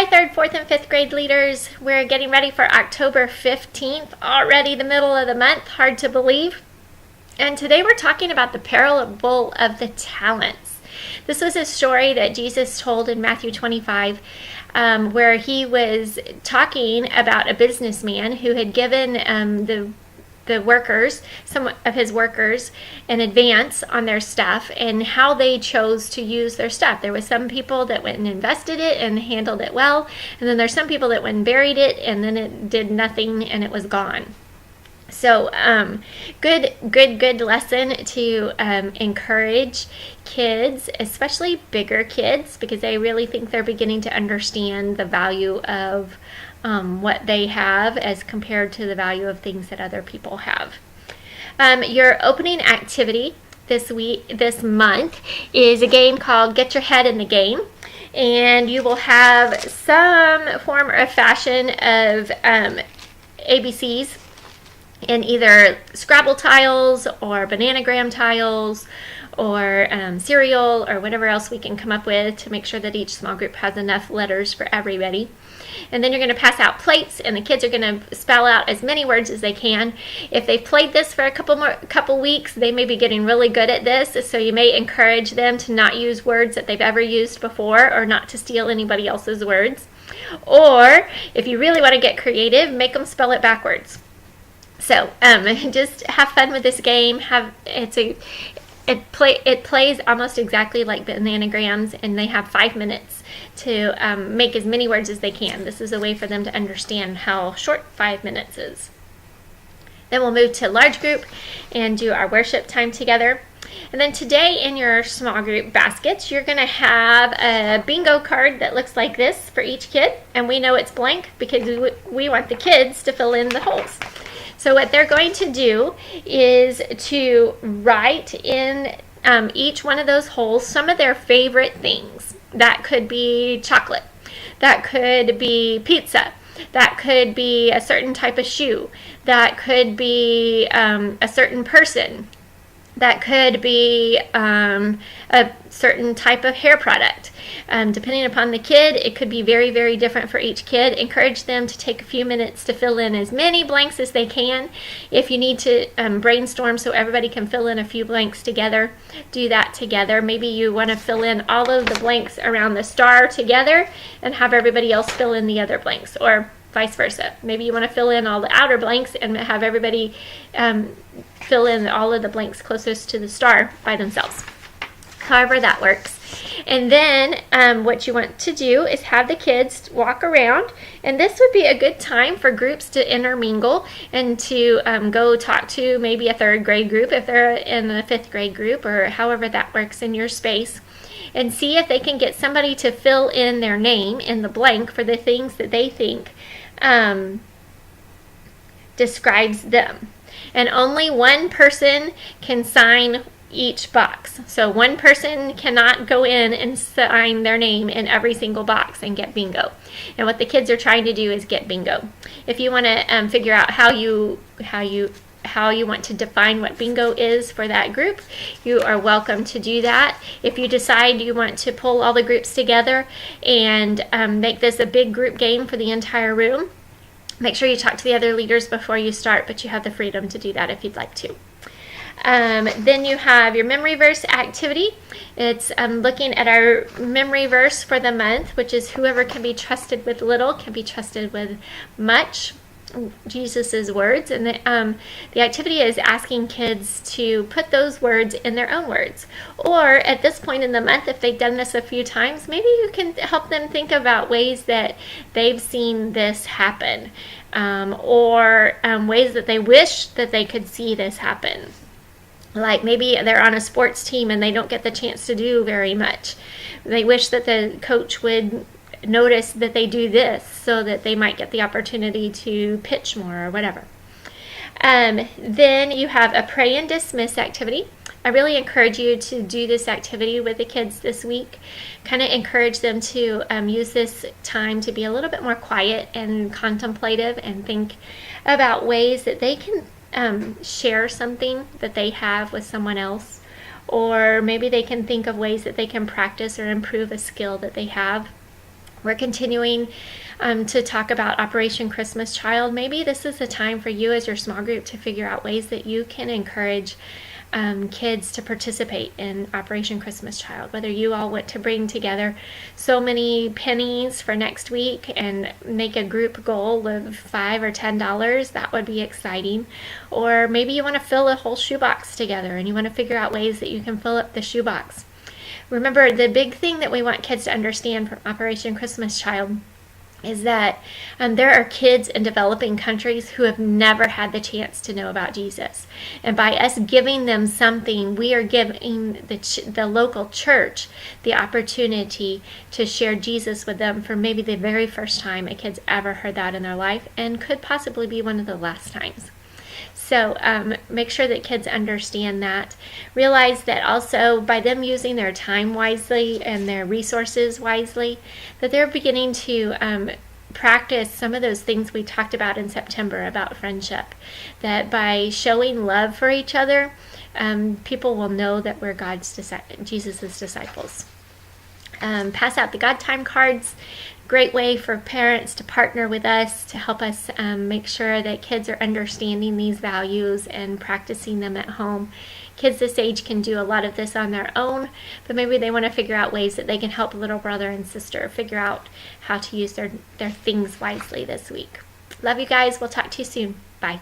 Hi, 3rd, 4th, and 5th grade leaders. We're getting ready for October 15th, already the middle of the month, hard to believe. And today we're talking about the parable of the talents. This was a story that Jesus told in Matthew 25, where he was talking about a businessman who had given some of his workers, an advance on their stuff and how they chose to use their stuff. There was some people that went and invested it and handled it well, and then there's some people that went and buried it and then it did nothing and it was gone. So good lesson to encourage kids, especially bigger kids, because they really think they're beginning to understand the value of what they have as compared to the value of things that other people have. Your opening activity this month is a game called Get Your Head in the Game, and you will have some form or fashion of ABCs in either Scrabble tiles or Bananagram tiles or cereal or whatever else we can come up with to make sure that each small group has enough letters for everybody. And then you're going to pass out plates, and the kids are going to spell out as many words as they can. If they've played this for a couple weeks, they may be getting really good at this, so you may encourage them to not use words that they've ever used before or not to steal anybody else's words. Or if you really want to get creative, make them spell it backwards. So just have fun with this game. It plays almost exactly like Bananagrams, and they have 5 minutes to make as many words as they can. This is a way for them to understand how short 5 minutes is. Then we'll move to large group and do our worship time together. And then today in your small group baskets, you're going to have a bingo card that looks like this for each kid. And we know it's blank because we want the kids to fill in the holes. So what they're going to do is to write in each one of those holes some of their favorite things. That could be chocolate. That could be pizza. That could be a certain type of shoe. That could be a certain person. That could be a certain type of hair product. Depending upon the kid, it could be very, very different for each kid. Encourage them to take a few minutes to fill in as many blanks as they can. If you need to brainstorm so everybody can fill in a few blanks together, do that together. Maybe you want to fill in all of the blanks around the star together and have everybody else fill in the other blanks, or vice versa. Maybe you want to fill in all the outer blanks and have everybody fill in all of the blanks closest to the star by themselves. However that works. And then what you want to do is have the kids walk around, and this would be a good time for groups to intermingle and to go talk to maybe a 3rd grade group if they're in a 5th grade group, or however that works in your space, and see if they can get somebody to fill in their name in the blank for the things that they think describes them. And only one person can sign each box. So one person cannot go in and sign their name in every single box and get bingo. And what the kids are trying to do is get bingo. If you want to figure out how you want to define what bingo is for that group, you are welcome to do that. If you decide you want to pull all the groups together and make this a big group game for the entire room, make sure you talk to the other leaders before you start, but you have the freedom to do that if you'd like to. Then you have your memory verse activity. It's looking at our memory verse for the month, which is whoever can be trusted with little can be trusted with much. Jesus's words, and the activity is asking kids to put those words in their own words. Or at this point in the month, if they've done this a few times, maybe you can help them think about ways that they've seen this happen, or ways that they wish that they could see this happen. Like maybe they're on a sports team and they don't get the chance to do very much. They wish that the coach would notice that they do this so that they might get the opportunity to pitch more or whatever. Then you have a pray and dismiss activity. I really encourage you to do this activity with the kids this week. Kind of encourage them to use this time to be a little bit more quiet and contemplative and think about ways that they can share something that they have with someone else. Or maybe they can think of ways that they can practice or improve a skill that they have. We're continuing to talk about Operation Christmas Child. Maybe this is the time for you as your small group to figure out ways that you can encourage kids to participate in Operation Christmas Child. Whether you all want to bring together so many pennies for next week and make a group goal of $5 or $10, that would be exciting. Or maybe you want to fill a whole shoebox together and you want to figure out ways that you can fill up the shoebox. Remember, the big thing that we want kids to understand from Operation Christmas Child is that there are kids in developing countries who have never had the chance to know about Jesus. And by us giving them something, we are giving the local church the opportunity to share Jesus with them for maybe the very first time a kid's ever heard that in their life, and could possibly be one of the last times. So make sure that kids understand that. Realize that also by them using their time wisely and their resources wisely, that they're beginning to practice some of those things we talked about in September about friendship. That by showing love for each other, people will know that we're Jesus' disciples. Pass out the God Time cards. Great way for parents to partner with us to help us make sure that kids are understanding these values and practicing them at home. Kids this age can do a lot of this on their own, but maybe they want to figure out ways that they can help a little brother and sister figure out how to use their things wisely this week. Love you guys. We'll talk to you soon. Bye.